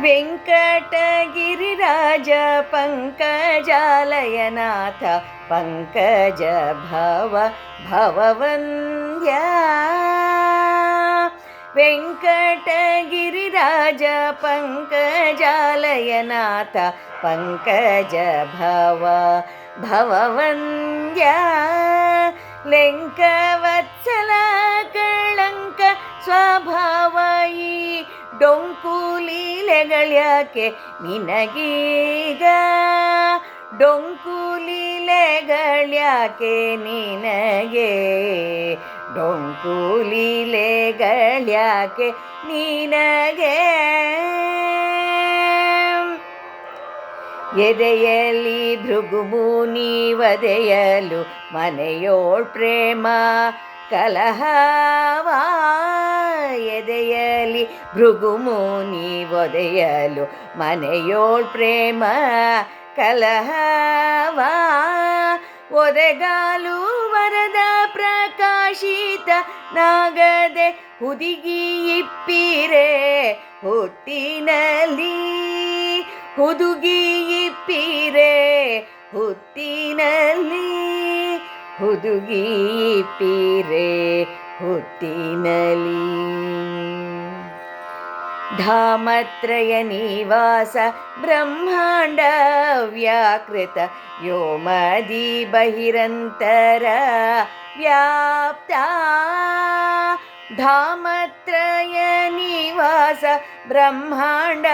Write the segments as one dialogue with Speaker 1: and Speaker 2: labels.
Speaker 1: ವೆಂಕಟಗಿರಿರಾಜ ಪಂಕಜಾಲಯನಾಥ ಪಂಕಜ ಭವವಂದ್ಯ ವೆಂಕಟಗಿರಿರಾಜ ಪಂಕಜಾಲಯನಾಥ ಪಂಕಜ ಭವವಂದ್ಯ ಲೆಂಕವತ್ಸಲ ಕಳಂಕ ಸ್ವಭಾವಯಿ ಡೊಂಕು ಲೀಲೆಗಳ್ಯಾಕೆ ನಿನಗೀಗ ಡೊಂಕು ಲೀಲೆಗಳ್ಯಾಕೆ ನಿನಗೆ ಡೊಂಕು ಲೀಲೆಗಳ್ಯಾಕೆ ನಿನಗೆ ಎದೆಯಲ್ಲಿ ಭೃಗುಮುನಿ ವದೆಯಲು ಮನೆಯೋಳ್ ಪ್ರೇಮ ಕಲಹವ ಎದೆಯಲ್ಲಿ ಭೃಗುಮುನಿ ಒದೆಯಲು ಮನೆಯೋಳ್ ಪ್ರೇಮ ಕಲಹವ ಒದೆಗಾಲು ವರದ ಪ್ರಕಾಶಿತ ನಾಗದೆ ಹುದುಗಿ ಇಪ್ಪಿರೆ ಹುತ್ತಿನಲ್ಲಿ ಹುದುಗಿ ಇಪ್ಪಿರೆ ಹುತ್ತಿನಲ್ಲಿ ಹುದುಗಿ ಇಪ್ಪಿರೆ ಹುತ್ತಿನಲ್ಲಿ ಧಾಮತ್ರಯ ನಿವಾಸ ಬ್ರಹ್ಮಾಂಡ ವ್ಯಾಕೃತ ವ್ಯೋಮದಿ ಬಹಿರಂತರ ವ್ಯಾಪ್ತ ಧಾಮತ್ರಯ ನಿವಾಸ ಬ್ರಹ್ಮಾಂಡ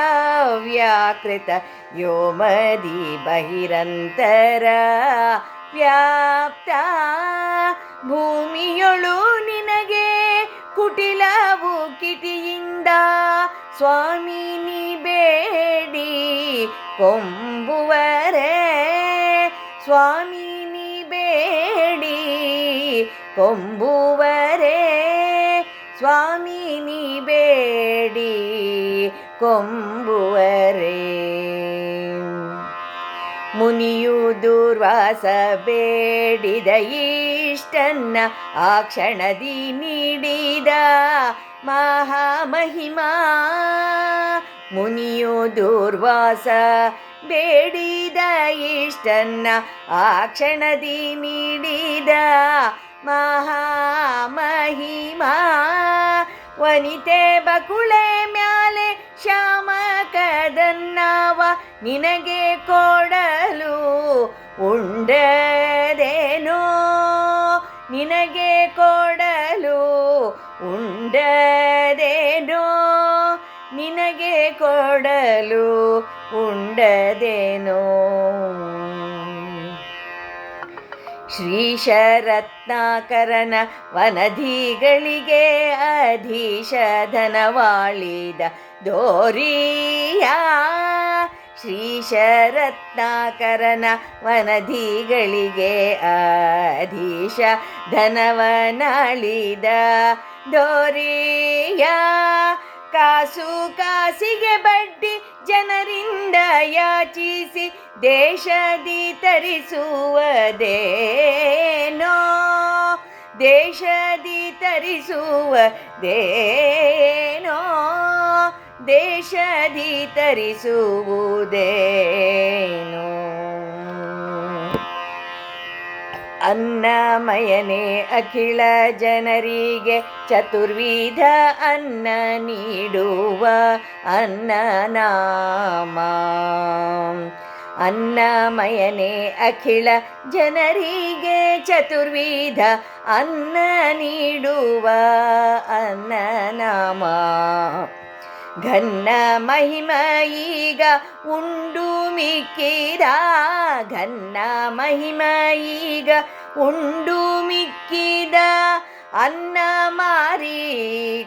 Speaker 1: ವ್ಯಾಕೃತ ವ್ಯೋಮದಿ ಬಹಿರಂತರ ವ್ಯಾಪ್ತ ಭೂಮಿಯೊಳು ನಿನಗೆ ಕುಟಿಲವು ಕಿಟಿಯಿಂದ ಸ್ವಾಮಿ ನೀ ಬೇಡಿ ಕೊಂಬುವರೆ ಸ್ವಾಮಿ ನೀ ಬೇಡಿ ಕೊಂಬುವರೆ ಸ್ವಾಮಿ ನೀ ಬೇಡಿ ಕೊಂಬುವರೆ ಮುನಿಯು ದುರ್ವಾಸ ಬೇಡಿದ ಇಷ್ಟನ್ನ ಆ ಕ್ಷಣದಿ ನೀಡಿದ ಮಹಾಮಹಿಮಾ ಮುನಿಯು ದುರ್ವಾಸ ಬೇಡಿದ ಇಷ್ಟನ್ನ ಆ ಕ್ಷಣದಿ ನೀಡಿದ ಮಹಾಮಹಿಮಾ ವನಿತೆ ಬಕುಳೆ ಮ್ಯಾಲೆ ಶ್ಯಾಮ ಕದನ್ನವ ನಿನಗೆ ಕೊಡಲು ಉಂಡದೇನೋ ನಿನಗೆ ಕೊಡಲು ಉಂಡದೇನೋ ನಿನಗೆ ಕೊಡಲು ಉಂಡದೇನೋ ಶ್ರೀಶರತ್ನಾಕರನ ವನಧಿಗಳಿಗೆ ಅಧೀಶಧನವಾಳಿದ ದೋರಿಯ ಶ್ರೀಶರತ್ನಾಕರನ ವನಧಿಗಳಿಗೆ ಅಧೀಶ ಧನವನಾಳಿದ ದೋರಿಯ ಕಾಸು ಕಾಸಿಗೆ ಬಡ್ಡಿ ಜನರಿಂದ ಯಾಚಿಸಿ ದೇಶದಿ ತರಿಸುವುದೇನೋ ದೇಶದಿ ತರಿಸುವುದೇನೋ ದೇಶದಿ ತರಿಸುವುದೇನೋ ಅನ್ನಮಯನೇ ಅಖಿಲ ಜನರಿಗೆ ಚತುರ್ವಿಧ ಅನ್ನ ನೀಡುವ ಅನ್ನನಾಮ ಅನ್ನಮಯನೇ ಅಖಿಲ ಜನರಿಗೆ ಚತುರ್ವಿಧ ಅನ್ನ ನೀಡುವ ಅನ್ನನಾಮ ಘನ್ನ ಮಹಿಮ ಈಗ ಉಂಡು ಮಿಕ್ಕಿದ ಘನ್ನ ಮಹಿಮ ಈಗ ಉಂಡು ಮಿಕ್ಕಿದ ಅನ್ನ ಮಾರಿ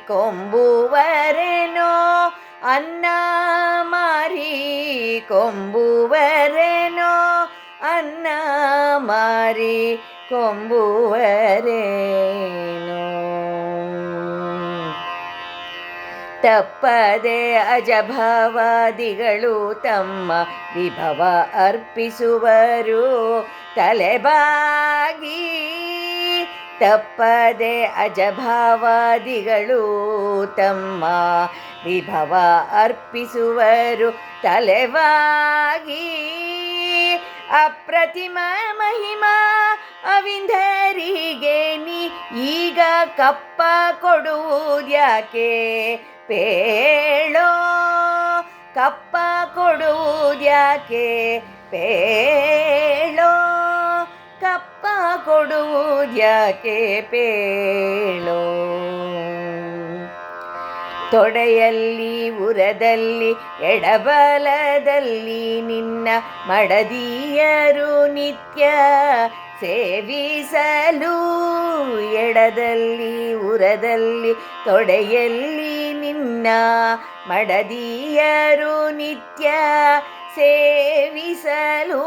Speaker 1: ಕೊಂಬುವರೆನೋ ಅನ್ನ ಮಾರಿ ಕೊಂಬುವರೆನೋ ಅನ್ನ ಮಾರಿ ಕೊಂಬುವರೇನೋ ತಪ್ಪದೆ ಅಜಭವಾದಿಗಳು ತಮ್ಮ ವಿಭವ ಅರ್ಪಿಸುವರು ತಲೆಬಾಗಿ ತಪ್ಪದೆ ಅಜಭಾವಾದಿಗಳು ತಮ್ಮ ವಿಭವ ಅರ್ಪಿಸುವರು ತಲೆವಾಗಿ. ಅಪ್ರತಿಮ ಮಹಿಮಾ ಅವಿಂಧರಿಗೆ ನೀ ಈಗ ಕಪ್ಪ ಕೊಡುವುದ್ಯಾಕೆ ಪೇಳೋ, ಕಪ್ಪ ಕೊಡುವುದ್ಯಾಕೆ ಪೇಳೋ, ಕಪ್ಪ ಕೊಡುವುದ್ಯಾಕೆ ಪೇಳೋ. ತೊಡೆಯಲ್ಲಿ ಉರದಲ್ಲಿ ಎಡಬಲದಲ್ಲಿ ನಿನ್ನ ಮಡದಿಯರು ನಿತ್ಯ ಸೇವಿಸಲು. ಎಡದಲ್ಲಿ ಉರದಲ್ಲಿ ತೊಡೆಯಲ್ಲಿ ನಿನ್ನ ಮಡದಿಯರು ನಿತ್ಯ ಸೇವಿಸಲು.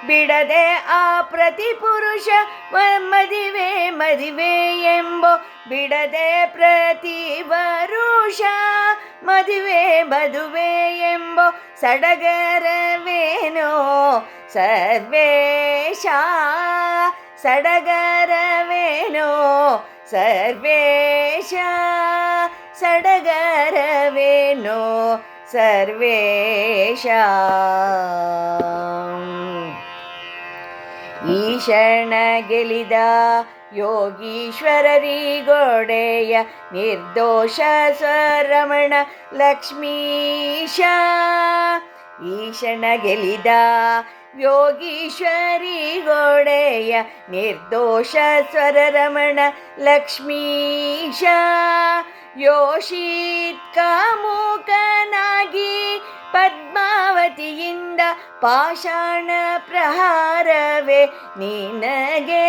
Speaker 1: ಬಿಡದೆ ಆ ಪ್ರತಿಪುರುಷ ಮದುವೆ ಮದುವೆ ಎಂಬೋ, ಬಿಡದೆ ಪ್ರತಿ ವರುಷ ಮದುವೆ ಮದುವೆ ಎಂಬೋ ಸಡಗರವೇನೋ ಸರ್ವೇಶ. ಸಡಗರವೇನೋ ಸರ್ವೇಶ, ಸಡಗರವೇನೋ ಸರ್ವೇಶ. ಈಶಣ ಗೆಲಿದ ಯೋಗೀಶ್ವರರಿಗೊಡೆಯ ನಿರ್ದೋಷ ಸ್ವರಮಣ ಲಕ್ಷ್ಮೀಶ. ಈಶಣ ಗೆಲಿದ ಯೋಗೀಶ್ವರಿಗೊಡೆಯ ನಿರ್ದೋಷ ಸ್ವರರಮಣ ಲಕ್ಷ್ಮೀಶ. ಯೋಷಿತ್ ಕಾಮುಕನಾಗಿ ಪದ್ಮಾವತಿಯಿಂದ ಪಾಷಾಣ ಪ್ರಹಾರವೇ ನಿನಗೆ,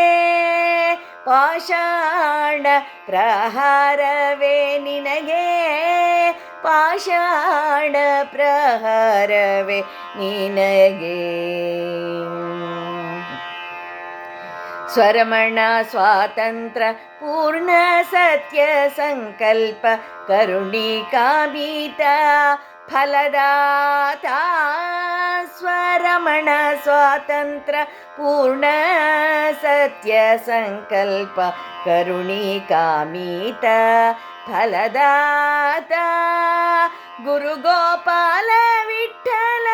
Speaker 1: ಪಾಷಾಣ ಪ್ರಹಾರವೇ ನಿನಗೆ, ಪಾಷಾಣ ಪ್ರಹಾರವೇ ನಿನಗೆ. ಸ್ವರಮಣ ಸ್ವಾತಂತ್ರ ಪೂರ್ಣ ಸತ್ಯ ಸಂಕಲ್ಪ ಕರುಣಿಕಾಮಿತ ಫಲದಾತ. ಸ್ವರಮಣ ಸ್ವಾತಂತ್ರ ಪೂರ್ಣ ಸತ್ಯ ಸಂಕಲ್ಪ ಕರುಣಿಕಾಮಿತ ಫಲದಾತ. ಗುರುಗೋಪಾಲ ವಿಠಲ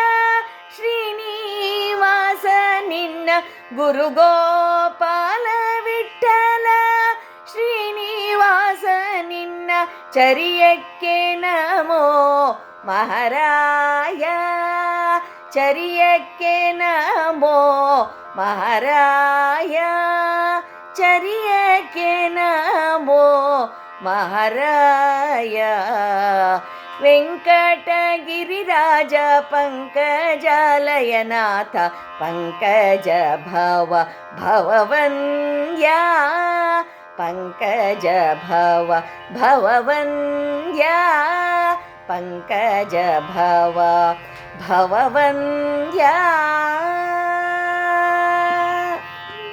Speaker 1: ಶ್ರೀನಿವಾಸ ನಿನ್ನ, ಗುರುಗೋಪಾಲ ವಿಠಲ ಶ್ರೀನಿವಾಸ ನಿನ್ನ ಚರಿಯಕ್ಕೆ ನಮೋ ಮಹಾರಾಯ. ಚರಿಯಕ್ಕೆ ನಮೋ ಮಹಾರಾಯ, ಚರಿಯಕ್ಕೆ ನಮೋ ಮಹಾರಾಯ. ವೆಂಕಟಗಿರಿರಾಜ ಪಂಕಜಾಲಯನಾಥ ಪಂಕಜ ಭವ ಭವವಂದ್ಯ, ಪಂಕಜ ಭವ ಭವವಂದ್ಯ, ಪಂಕಜ ಭವ ಭವವಂದ್ಯ.